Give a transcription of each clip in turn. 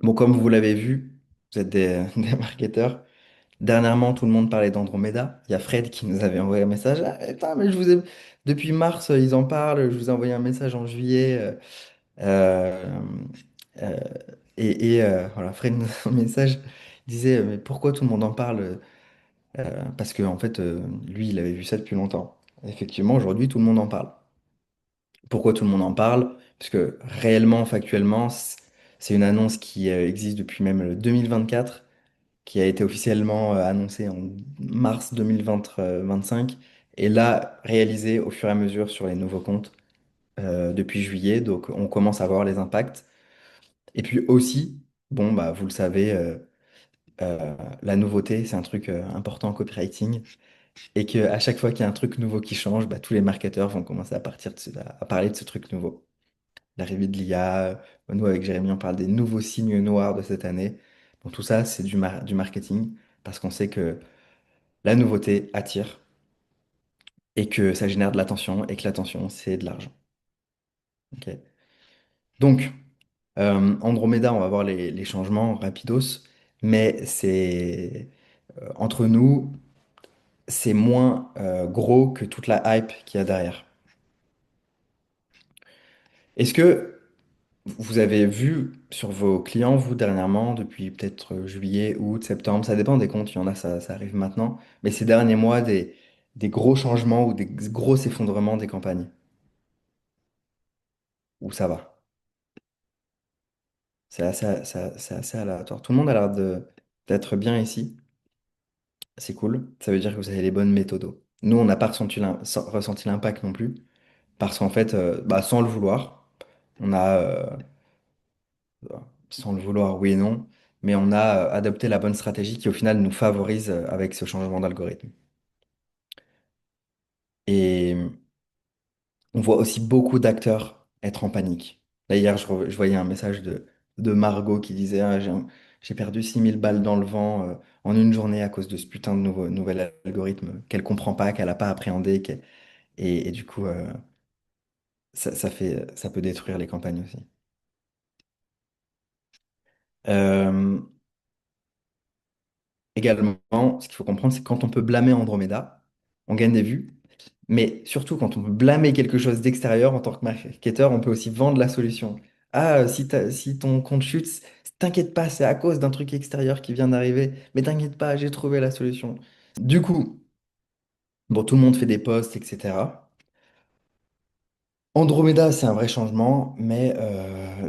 Bon, comme vous l'avez vu, vous êtes des, des marketeurs. Dernièrement, tout le monde parlait d'Andromeda. Il y a Fred qui nous avait envoyé un message. Ah, putain, mais je vous ai... Depuis mars, ils en parlent. Je vous ai envoyé un message en juillet. Euh, euh, voilà, Fred, un message, disait, mais pourquoi tout le monde en parle? Parce que en fait, lui, il avait vu ça depuis longtemps. Effectivement, aujourd'hui, tout le monde en parle. Pourquoi tout le monde en parle? Parce que réellement, factuellement, c'est une annonce qui existe depuis même le 2024, qui a été officiellement annoncée en mars 2025, et là, réalisée au fur et à mesure sur les nouveaux comptes depuis juillet. Donc, on commence à voir les impacts. Et puis aussi, bon, bah, vous le savez, la nouveauté, c'est un truc important en copywriting. Et qu'à chaque fois qu'il y a un truc nouveau qui change, bah, tous les marketeurs vont commencer à parler de ce truc nouveau. L'arrivée de l'IA, nous avec Jérémy, on parle des nouveaux signes noirs de cette année. Bon, tout ça, c'est du marketing, parce qu'on sait que la nouveauté attire et que ça génère de l'attention et que l'attention, c'est de l'argent. Ok. Donc, Andromeda, on va voir les changements rapidos, mais entre nous, c'est moins gros que toute la hype qu'il y a derrière. Est-ce que vous avez vu sur vos clients, vous, dernièrement, depuis peut-être juillet, août, septembre, ça dépend des comptes, il y en a, ça arrive maintenant, mais ces derniers mois, des gros changements ou des gros effondrements des campagnes, où ça va? C'est assez aléatoire. Tout le monde a l'air d'être bien ici, c'est cool, ça veut dire que vous avez les bonnes méthodos. Nous, on n'a pas ressenti l'impact non plus, parce qu'en fait, bah, sans le vouloir, on a, sans le vouloir, oui et non, mais on a adopté la bonne stratégie qui au final nous favorise avec ce changement d'algorithme. Et on voit aussi beaucoup d'acteurs être en panique. Là, hier, je voyais un message de Margot qui disait ah, j'ai perdu 6000 balles dans le vent en une journée à cause de ce putain de nouvel algorithme qu'elle comprend pas, qu'elle n'a pas appréhendé. Et du coup, ça peut détruire les campagnes aussi. Euh, Également, ce qu'il faut comprendre, c'est que quand on peut blâmer Andromeda, on gagne des vues. Mais surtout, quand on peut blâmer quelque chose d'extérieur en tant que marketeur, on peut aussi vendre la solution. Ah, si ton compte chute, t'inquiète pas, c'est à cause d'un truc extérieur qui vient d'arriver. Mais t'inquiète pas, j'ai trouvé la solution. Du coup, bon, tout le monde fait des posts, etc. Andromeda, c'est un vrai changement, mais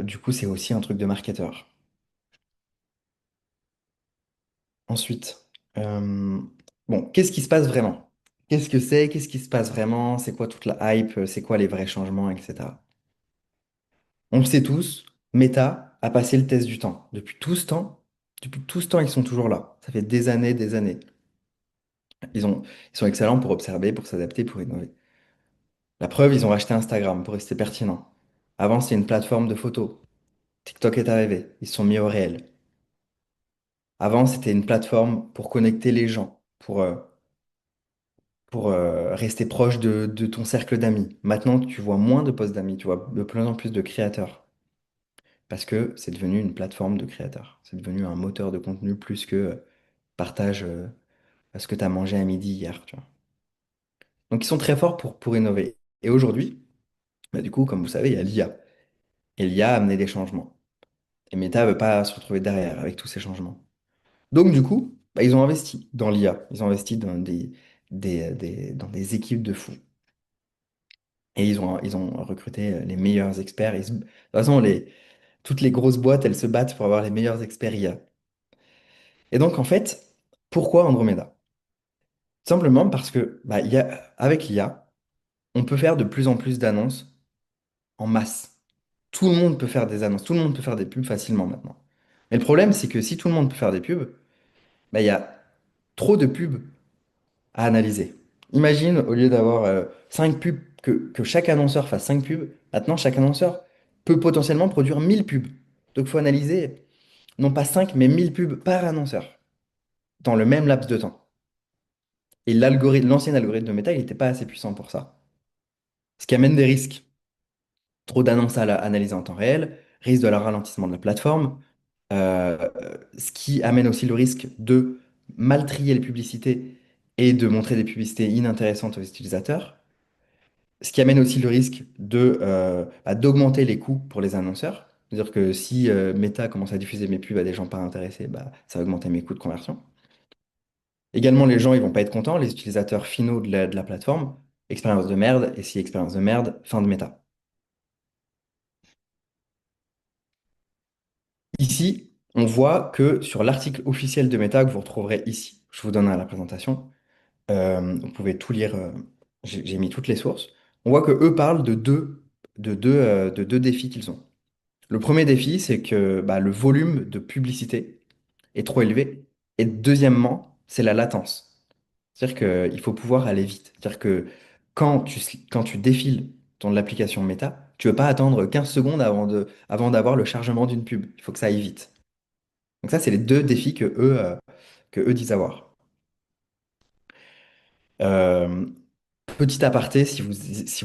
du coup, c'est aussi un truc de marketeur. Ensuite, euh, bon, qu'est-ce qui se passe vraiment? Qu'est-ce que c'est? Qu'est-ce qui se passe vraiment? C'est quoi toute la hype? C'est quoi les vrais changements, etc. On le sait tous, Meta a passé le test du temps. Depuis tout ce temps, ils sont toujours là. Ça fait des années. Ils sont excellents pour observer, pour s'adapter, pour innover. La preuve, ils ont racheté Instagram pour rester pertinent. Avant, c'était une plateforme de photos. TikTok est arrivé. Ils se sont mis au réel. Avant, c'était une plateforme pour connecter les gens, pour rester proche de ton cercle d'amis. Maintenant, tu vois moins de posts d'amis, tu vois de plus en plus de créateurs. Parce que c'est devenu une plateforme de créateurs. C'est devenu un moteur de contenu plus que partage ce que tu as mangé à midi hier, tu vois. Donc ils sont très forts pour innover. Et aujourd'hui, bah, du coup, comme vous savez, il y a l'IA. Et l'IA a amené des changements. Et Meta ne veut pas se retrouver derrière avec tous ces changements. Donc du coup, bah, ils ont investi dans l'IA. Ils ont investi dans dans des équipes de fous. Et ils ont recruté les meilleurs experts. De toute façon, toutes les grosses boîtes, elles se battent pour avoir les meilleurs experts IA. Et donc, en fait, pourquoi Andromeda? Simplement parce que bah, avec l'IA, on peut faire de plus en plus d'annonces en masse. Tout le monde peut faire des annonces, tout le monde peut faire des pubs facilement maintenant. Mais le problème, c'est que si tout le monde peut faire des pubs, bah, il y a trop de pubs à analyser. Imagine, au lieu d'avoir 5 pubs, que chaque annonceur fasse 5 pubs, maintenant chaque annonceur peut potentiellement produire 1000 pubs. Donc il faut analyser non pas 5 mais 1000 pubs par annonceur dans le même laps de temps. Et l'ancien algorithme de Meta, il n'était pas assez puissant pour ça. Ce qui amène des risques. Trop d'annonces à analyser en temps réel, risque de la ralentissement de la plateforme, euh, ce qui amène aussi le risque de mal trier les publicités et de montrer des publicités inintéressantes aux utilisateurs, ce qui amène aussi le risque d'augmenter les coûts pour les annonceurs. C'est-à-dire que si Meta commence à diffuser mes pubs à des gens pas intéressés, bah, ça va augmenter mes coûts de conversion. Également, les gens, ils vont pas être contents, les utilisateurs finaux de la plateforme. Expérience de merde, et si expérience de merde, fin de Meta. Ici, on voit que sur l'article officiel de Meta que vous retrouverez ici, je vous donnerai la présentation, vous pouvez tout lire, j'ai mis toutes les sources. On voit que eux parlent de deux défis qu'ils ont. Le premier défi, c'est que bah, le volume de publicité est trop élevé. Et deuxièmement, c'est la latence. C'est-à-dire qu'il faut pouvoir aller vite. C'est-à-dire que quand tu défiles ton l'application Meta, tu ne veux pas attendre 15 secondes avant d'avoir le chargement d'une pub. Il faut que ça aille vite. Donc ça, c'est les deux défis que eux disent avoir. Euh, Petit aparté, si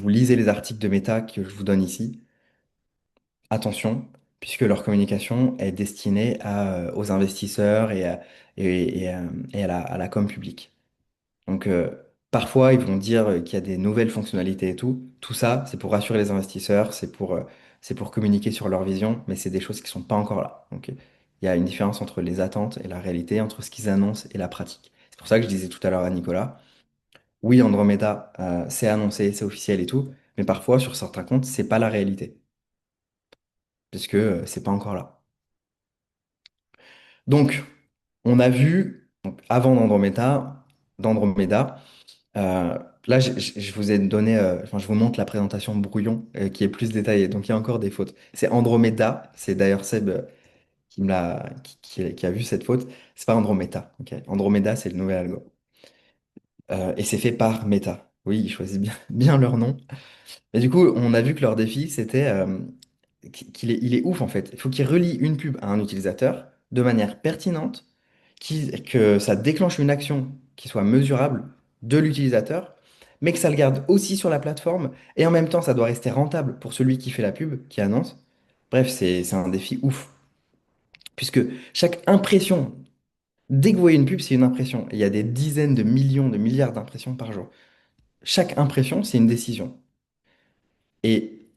vous lisez les articles de Meta que je vous donne ici, attention, puisque leur communication est destinée aux investisseurs et à la com publique. Donc, parfois, ils vont dire qu'il y a des nouvelles fonctionnalités et tout. Tout ça, c'est pour rassurer les investisseurs, c'est pour communiquer sur leur vision, mais c'est des choses qui sont pas encore là. Donc, il y a une différence entre les attentes et la réalité, entre ce qu'ils annoncent et la pratique. C'est pour ça que je disais tout à l'heure à Nicolas, oui, Andromeda, c'est annoncé, c'est officiel et tout, mais parfois, sur certains comptes, c'est pas la réalité, puisque c'est pas encore là. Donc, on a vu, donc, avant d'Andromeda, là, je vous ai donné, enfin, je vous montre la présentation brouillon qui est plus détaillée. Donc, il y a encore des fautes. C'est Andromeda. C'est d'ailleurs Seb qui a vu cette faute. C'est pas Andromeda. Ok. Andromeda, c'est le nouvel algo. Et c'est fait par Meta. Oui, ils choisissent bien, bien leur nom. Et du coup, on a vu que leur défi, c'était il est ouf en fait. Il faut qu'il relie une pub à un utilisateur de manière pertinente, que ça déclenche une action qui soit mesurable de l'utilisateur, mais que ça le garde aussi sur la plateforme et en même temps, ça doit rester rentable pour celui qui fait la pub, qui annonce. Bref, c'est un défi ouf. Puisque chaque impression, dès que vous voyez une pub, c'est une impression. Et il y a des dizaines de millions, de milliards d'impressions par jour. Chaque impression, c'est une décision. Et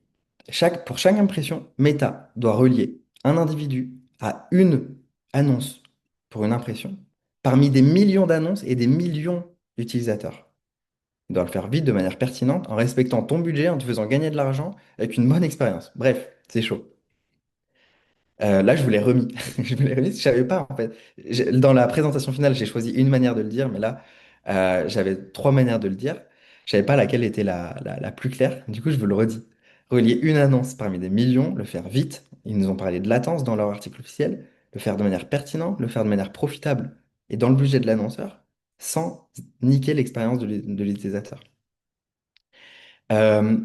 pour chaque impression, Meta doit relier un individu à une annonce pour une impression parmi des millions d'annonces et des millions d'utilisateurs. Il doit le faire vite, de manière pertinente, en respectant ton budget, en te faisant gagner de l'argent, avec une bonne expérience. Bref, c'est chaud. Là, je vous l'ai remis. Je vous l'ai remis, je savais pas en fait. Dans la présentation finale, j'ai choisi une manière de le dire, mais là, j'avais trois manières de le dire. Je savais pas laquelle était la plus claire. Du coup, je vous le redis. Relier une annonce parmi des millions, le faire vite. Ils nous ont parlé de latence dans leur article officiel. Le faire de manière pertinente, le faire de manière profitable et dans le budget de l'annonceur, sans niquer l'expérience de l'utilisateur. Euh,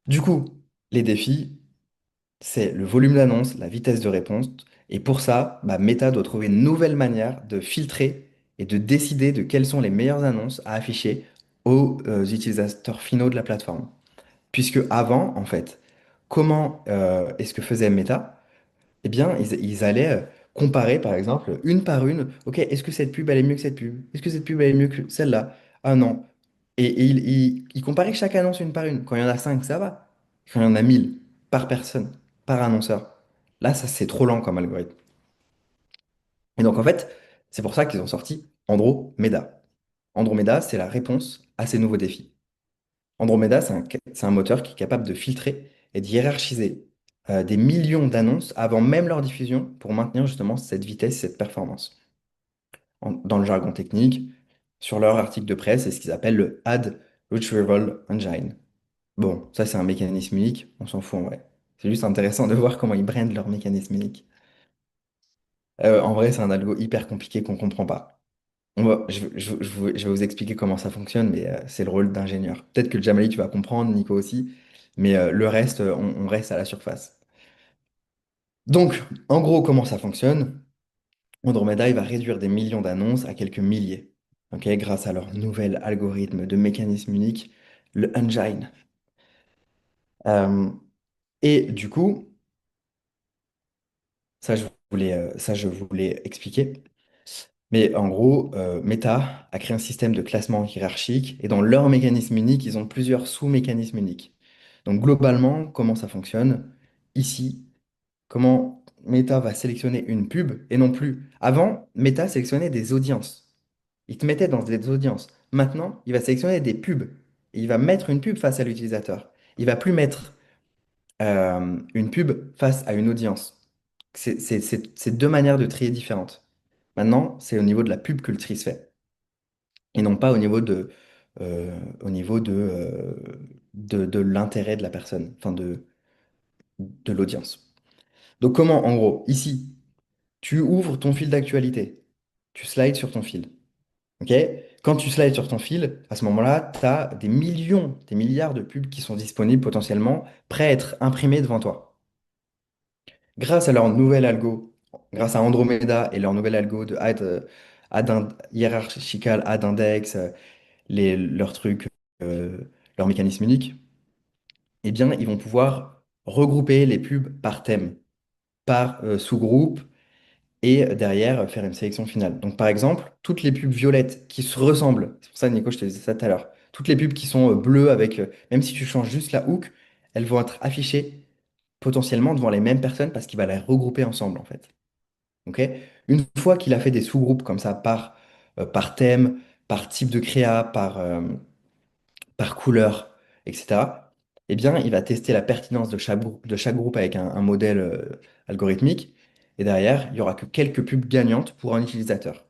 du coup, les défis, c'est le volume d'annonce, la vitesse de réponse. Et pour ça, bah, Meta doit trouver une nouvelle manière de filtrer et de décider de quelles sont les meilleures annonces à afficher aux utilisateurs finaux de la plateforme. Puisque avant, en fait, comment est-ce que faisait Meta? Eh bien, ils allaient comparer, par exemple, une par une. Ok, est-ce que cette pub, elle est mieux que cette pub? Est-ce que cette pub, elle est mieux que celle-là? Ah non. Et ils comparaient chaque annonce une par une. Quand il y en a 5, ça va. Quand il y en a 1000 par personne, par annonceur, là, ça, c'est trop lent comme algorithme. Et donc, en fait, c'est pour ça qu'ils ont sorti Andromeda. Andromeda, c'est la réponse à ces nouveaux défis. Andromeda, c'est un moteur qui est capable de filtrer et de hiérarchiser des millions d'annonces avant même leur diffusion pour maintenir justement cette vitesse, cette performance. Dans le jargon technique, sur leur article de presse, c'est ce qu'ils appellent le Ad Retrieval Engine. Bon, ça c'est un mécanisme unique, on s'en fout en vrai. C'est juste intéressant de voir comment ils brandent leur mécanisme unique. En vrai, c'est un algo hyper compliqué qu'on comprend pas. Je vais vous expliquer comment ça fonctionne, mais c'est le rôle d'ingénieur. Peut-être que Jamali, tu vas comprendre, Nico aussi, mais le reste, on reste à la surface. Donc, en gros, comment ça fonctionne? Andromeda, il va réduire des millions d'annonces à quelques milliers, ok, grâce à leur nouvel algorithme de mécanisme unique, le engine. Euh, et du coup, Ça, je voulais expliquer. Mais en gros, Meta a créé un système de classement hiérarchique et dans leur mécanisme unique, ils ont plusieurs sous-mécanismes uniques. Donc globalement, comment ça fonctionne? Ici, comment Meta va sélectionner une pub et non plus. Avant, Meta sélectionnait des audiences. Il te mettait dans des audiences. Maintenant, il va sélectionner des pubs. Et il va mettre une pub face à l'utilisateur. Il va plus mettre une pub face à une audience. C'est deux manières de trier différentes. Maintenant, c'est au niveau de la pub que le tri se fait et non pas au niveau de l'intérêt de la personne, enfin de l'audience. Donc comment, en gros, ici, tu ouvres ton fil d'actualité, tu slides sur ton fil, ok? Quand tu slides sur ton fil, à ce moment-là, tu as des millions, des milliards de pubs qui sont disponibles potentiellement, prêts à être imprimés devant toi. Grâce à leur nouvel algo, grâce à Andromeda et leur nouvel algo de hierarchical ad index, leurs trucs, euh, leurs mécanismes uniques, eh bien, ils vont pouvoir regrouper les pubs par thème, par sous-groupe, et derrière faire une sélection finale. Donc, par exemple, toutes les pubs violettes qui se ressemblent, c'est pour ça, Nico, je te disais ça tout à l'heure, toutes les pubs qui sont bleues avec, même si tu changes juste la hook, elles vont être affichées potentiellement devant les mêmes personnes parce qu'il va les regrouper ensemble, en fait. Ok. Une fois qu'il a fait des sous-groupes comme ça par thème, par type de créa, par couleur, etc., eh bien, il va tester la pertinence de chaque groupe avec un modèle algorithmique. Et derrière, il n'y aura que quelques pubs gagnantes pour un utilisateur.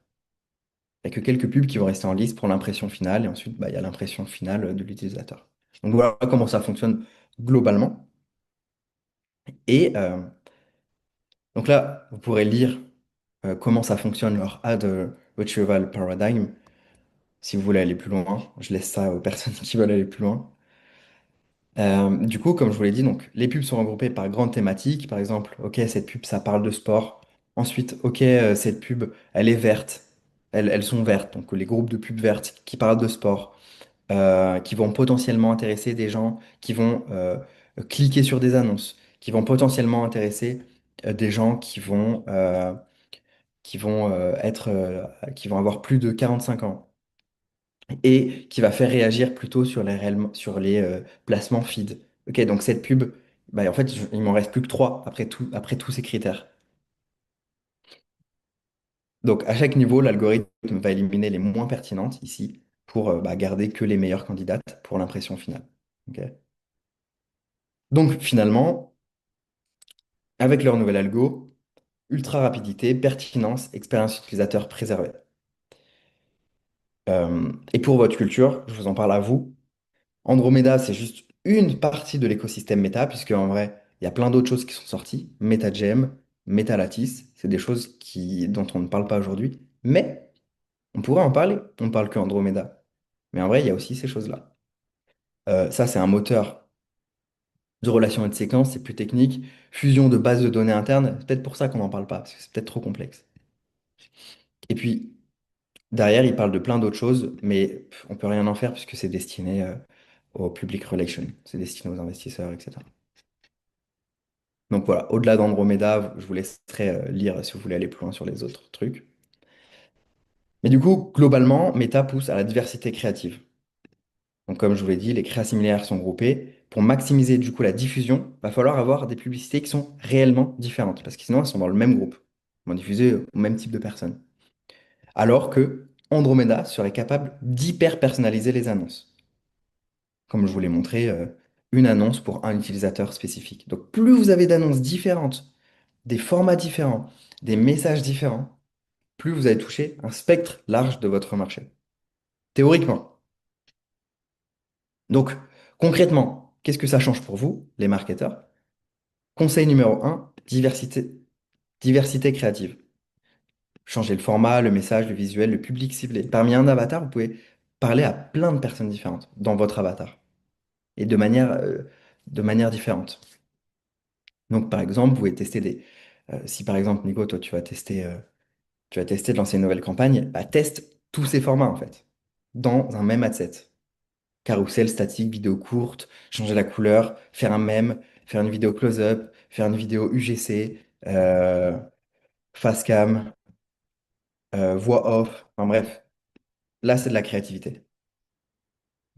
Il n'y a que quelques pubs qui vont rester en liste pour l'impression finale. Et ensuite, bah, il y a l'impression finale de l'utilisateur. Donc voilà comment ça fonctionne globalement. Et donc là, vous pourrez lire comment ça fonctionne leur Ad Retrieval Paradigm. Si vous voulez aller plus loin, je laisse ça aux personnes qui veulent aller plus loin. Du coup, comme je vous l'ai dit, donc, les pubs sont regroupées par grandes thématiques. Par exemple, OK, cette pub, ça parle de sport. Ensuite, OK, cette pub, elle est verte. Elles sont vertes. Donc, les groupes de pubs vertes qui parlent de sport, qui vont potentiellement intéresser des gens qui vont cliquer sur des annonces, qui vont potentiellement intéresser des gens qui vont avoir plus de 45 ans et qui va faire réagir plutôt sur les placements feed. Ok, donc cette pub, bah, en fait, il m'en reste plus que trois après tous ces critères. Donc à chaque niveau, l'algorithme va éliminer les moins pertinentes ici pour bah, garder que les meilleures candidates pour l'impression finale. Ok. Donc finalement, avec leur nouvel algo, ultra rapidité, pertinence, expérience utilisateur préservée. Et pour votre culture, je vous en parle à vous. Andromeda, c'est juste une partie de l'écosystème Meta, puisque en vrai, il y a plein d'autres choses qui sont sorties. MetaGem, MetaLatice, c'est des choses dont on ne parle pas aujourd'hui. Mais on pourrait en parler. On ne parle que Andromeda. Mais en vrai, il y a aussi ces choses-là. Ça, c'est un moteur de relation et de séquence, c'est plus technique. Fusion de bases de données internes, c'est peut-être pour ça qu'on n'en parle pas, parce que c'est peut-être trop complexe. Et puis, derrière, il parle de plein d'autres choses, mais on peut rien en faire puisque c'est destiné au public relation, c'est destiné aux investisseurs, etc. Donc voilà, au-delà d'Andromeda, je vous laisserai lire si vous voulez aller plus loin sur les autres trucs. Mais du coup, globalement, Meta pousse à la diversité créative. Donc comme je vous l'ai dit, les créas similaires sont groupés. Pour maximiser du coup la diffusion, va falloir avoir des publicités qui sont réellement différentes, parce que sinon elles sont dans le même groupe, elles vont diffuser au même type de personnes. Alors que Andromeda serait capable d'hyper personnaliser les annonces. Comme je vous l'ai montré, une annonce pour un utilisateur spécifique. Donc plus vous avez d'annonces différentes, des formats différents, des messages différents, plus vous allez toucher un spectre large de votre marché. Théoriquement. Donc, concrètement, qu'est-ce que ça change pour vous, les marketeurs? Conseil numéro un, diversité créative. Changez le format, le message, le visuel, le public ciblé. Parmi un avatar, vous pouvez parler à plein de personnes différentes dans votre avatar et de manière différente. Donc, par exemple, vous pouvez tester si par exemple, Nico, toi, tu vas tester de lancer une nouvelle campagne, bah, teste tous ces formats, en fait, dans un même adset. Carrousel, statique, vidéo courte, changer la couleur, faire un mème, faire une vidéo close-up, faire une vidéo UGC, euh, face cam, voix off, enfin bref, là c'est de la créativité.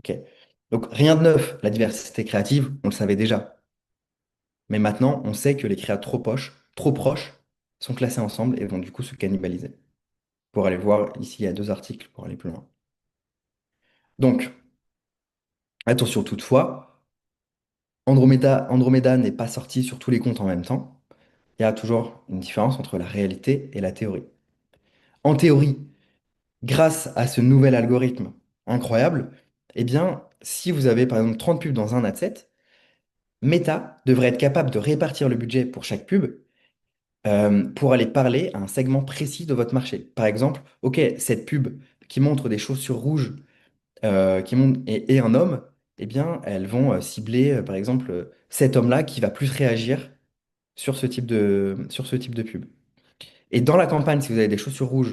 Ok. Donc rien de neuf, la diversité créative, on le savait déjà. Mais maintenant, on sait que les créas trop proches, sont classés ensemble et vont du coup se cannibaliser. Pour aller voir, ici, il y a deux articles pour aller plus loin. Donc, attention toutefois, Andromeda n'est pas sorti sur tous les comptes en même temps. Il y a toujours une différence entre la réalité et la théorie. En théorie, grâce à ce nouvel algorithme incroyable, eh bien, si vous avez par exemple 30 pubs dans un ad set, Meta devrait être capable de répartir le budget pour chaque pub pour aller parler à un segment précis de votre marché. Par exemple, OK, cette pub qui montre des chaussures rouges et un homme, eh bien, elles vont cibler, par exemple, cet homme-là qui va plus réagir sur ce type de pub. Et dans la campagne, si vous avez des chaussures rouges,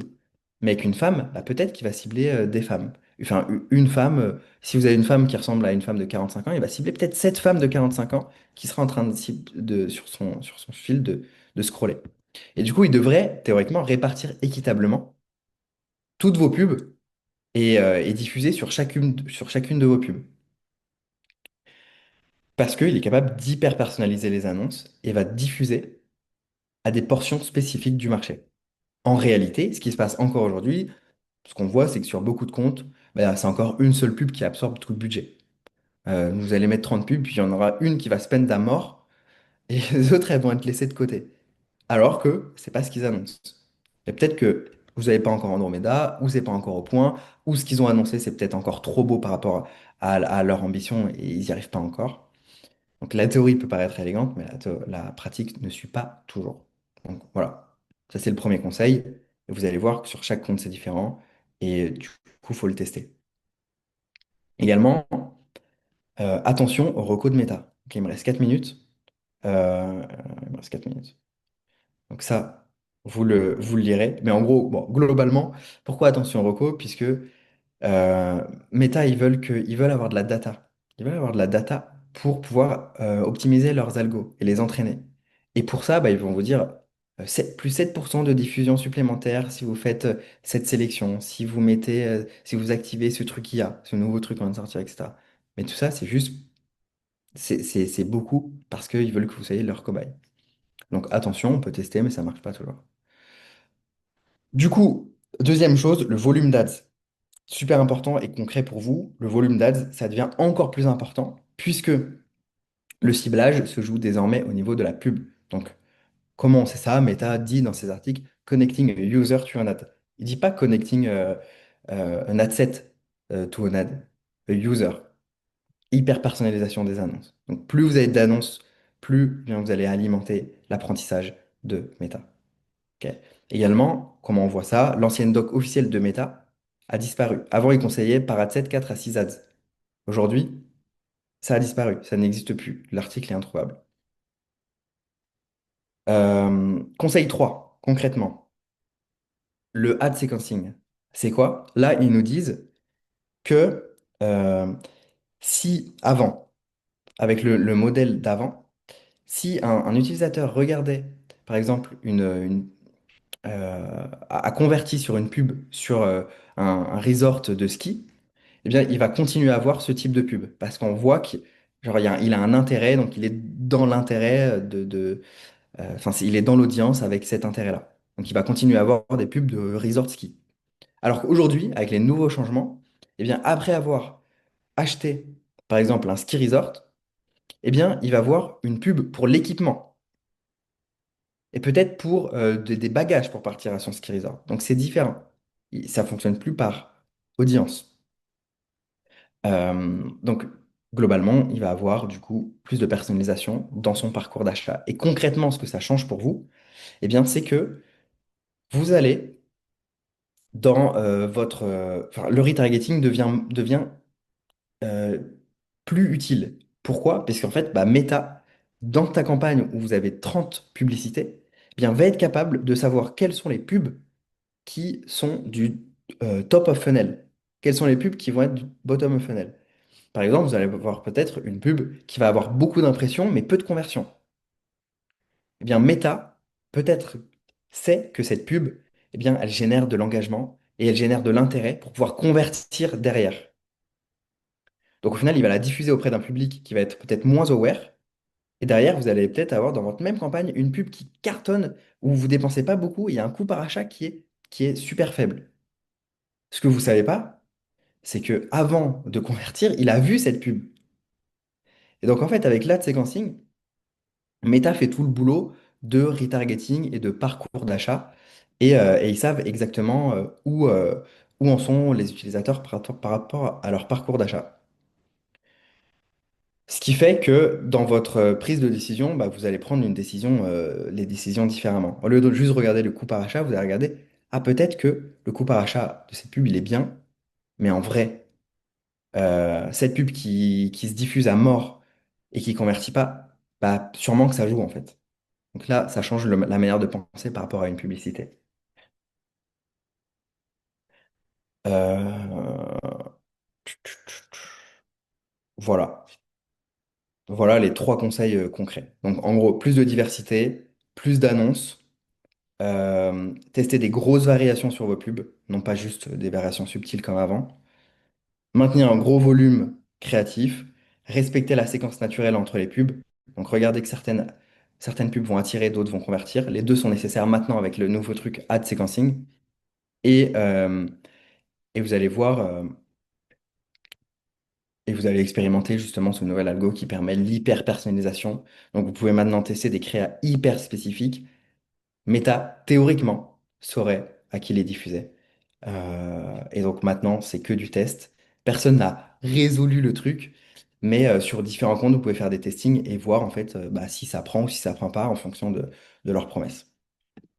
mais avec une femme, bah, peut-être qu'il va cibler des femmes. Enfin, une femme, si vous avez une femme qui ressemble à une femme de 45 ans, il va cibler peut-être cette femme de 45 ans qui sera en train sur son fil de scroller. Et du coup, il devrait théoriquement répartir équitablement toutes vos pubs et diffuser sur chacune de vos pubs. Parce qu'il est capable d'hyper personnaliser les annonces et va diffuser à des portions spécifiques du marché. En réalité, ce qui se passe encore aujourd'hui, ce qu'on voit, c'est que sur beaucoup de comptes, bah, c'est encore une seule pub qui absorbe tout le budget. Vous allez mettre 30 pubs, puis il y en aura une qui va se peine à mort, et les autres, elles vont être laissées de côté. Alors que c'est pas ce qu'ils annoncent. Et peut-être que vous n'avez pas encore Andromeda, ou c'est pas encore au point, ou ce qu'ils ont annoncé, c'est peut-être encore trop beau par rapport à leur ambition, et ils n'y arrivent pas encore. Donc la théorie peut paraître élégante, mais la pratique ne suit pas toujours. Donc voilà, ça c'est le premier conseil. Et vous allez voir que sur chaque compte c'est différent et du coup il faut le tester. Également, attention au reco de méta. Ok, il me reste 4 minutes. Il me reste 4 minutes. Donc ça, vous le lirez. Mais en gros, bon, globalement, pourquoi attention au reco? Puisque Meta, ils veulent avoir de la data. Ils veulent avoir de la data pour pouvoir optimiser leurs algos et les entraîner. Et pour ça, bah, ils vont vous dire plus 7% de diffusion supplémentaire si vous faites cette sélection, si vous activez ce truc IA, ce nouveau truc qu'on vient de sortir, etc. Mais tout ça, c'est beaucoup parce qu'ils veulent que vous soyez leur cobaye. Donc attention, on peut tester, mais ça marche pas toujours. Du coup, deuxième chose, le volume d'ads. Super important et concret pour vous, le volume d'ads, ça devient encore plus important puisque le ciblage se joue désormais au niveau de la pub. Donc, comment on sait ça? Meta dit dans ses articles connecting a user to an ad. Il dit pas connecting an ad set to an ad, a user. Hyper personnalisation des annonces. Donc, plus vous avez d'annonces, plus bien, vous allez alimenter l'apprentissage de Meta. Ok. Également, comment on voit ça? L'ancienne doc officielle de Meta a disparu. Avant, il conseillait par ad set 4 à 6 ads. Aujourd'hui, ça a disparu, ça n'existe plus. L'article est introuvable. Conseil 3, concrètement, le ad sequencing. C'est quoi? Là, ils nous disent que si avant, avec le modèle d'avant, si un utilisateur regardait, par exemple, a converti sur une pub sur un resort de ski, eh bien, il va continuer à avoir ce type de pub parce qu'on voit qu'il genre, il a un intérêt, donc il est dans l'intérêt enfin, il est dans l'audience avec cet intérêt-là. Donc, il va continuer à avoir des pubs de resort ski. Alors qu'aujourd'hui, avec les nouveaux changements, eh bien, après avoir acheté, par exemple, un ski resort, eh bien, il va voir une pub pour l'équipement et peut-être pour des bagages pour partir à son ski resort. Donc, c'est différent. Ça fonctionne plus par audience. Donc, globalement, il va avoir du coup plus de personnalisation dans son parcours d'achat. Et concrètement, ce que ça change pour vous, eh bien, c'est que vous allez dans enfin, le retargeting devient euh, plus utile. Pourquoi? Parce qu'en fait, bah, Meta, dans ta campagne où vous avez 30 publicités, eh bien, va être capable de savoir quelles sont les pubs qui sont du top of funnel. Quelles sont les pubs qui vont être du bottom of funnel. Par exemple, vous allez voir peut-être une pub qui va avoir beaucoup d'impressions, mais peu de conversions. Eh bien, Meta peut-être sait que cette pub, eh bien, elle génère de l'engagement et elle génère de l'intérêt pour pouvoir convertir derrière. Donc au final, il va la diffuser auprès d'un public qui va être peut-être moins aware. Et derrière, vous allez peut-être avoir dans votre même campagne une pub qui cartonne, où vous dépensez pas beaucoup, et il y a un coût par achat qui est super faible. Ce que vous savez pas, c'est que avant de convertir, il a vu cette pub. Et donc en fait, avec l'ad sequencing, Meta fait tout le boulot de retargeting et de parcours d'achat. Et ils savent exactement où en sont les utilisateurs par rapport à leur parcours d'achat. Ce qui fait que dans votre prise de décision, bah, vous allez prendre les décisions différemment. Au lieu de juste regarder le coût par achat, vous allez regarder, ah peut-être que le coût par achat de cette pub, il est bien, mais en vrai, cette pub qui se diffuse à mort et qui convertit pas, bah, sûrement que ça joue en fait. Donc là, ça change la manière de penser par rapport à une publicité. Euh, Voilà. Voilà les trois conseils concrets. Donc en gros, plus de diversité, plus d'annonces. Tester des grosses variations sur vos pubs, non pas juste des variations subtiles comme avant. Maintenir un gros volume créatif. Respecter la séquence naturelle entre les pubs. Donc regardez que certaines pubs vont attirer, d'autres vont convertir. Les deux sont nécessaires maintenant avec le nouveau truc ad sequencing. Et, euh, et vous allez voir, et vous allez expérimenter justement ce nouvel algo qui permet l'hyper-personnalisation. Donc vous pouvez maintenant tester des créas hyper spécifiques. Meta, théoriquement, saurait à qui les diffusait. Et donc maintenant, c'est que du test. Personne n'a résolu le truc, mais sur différents comptes, vous pouvez faire des testings et voir en fait bah, si ça prend ou si ça prend pas en fonction de leurs promesses.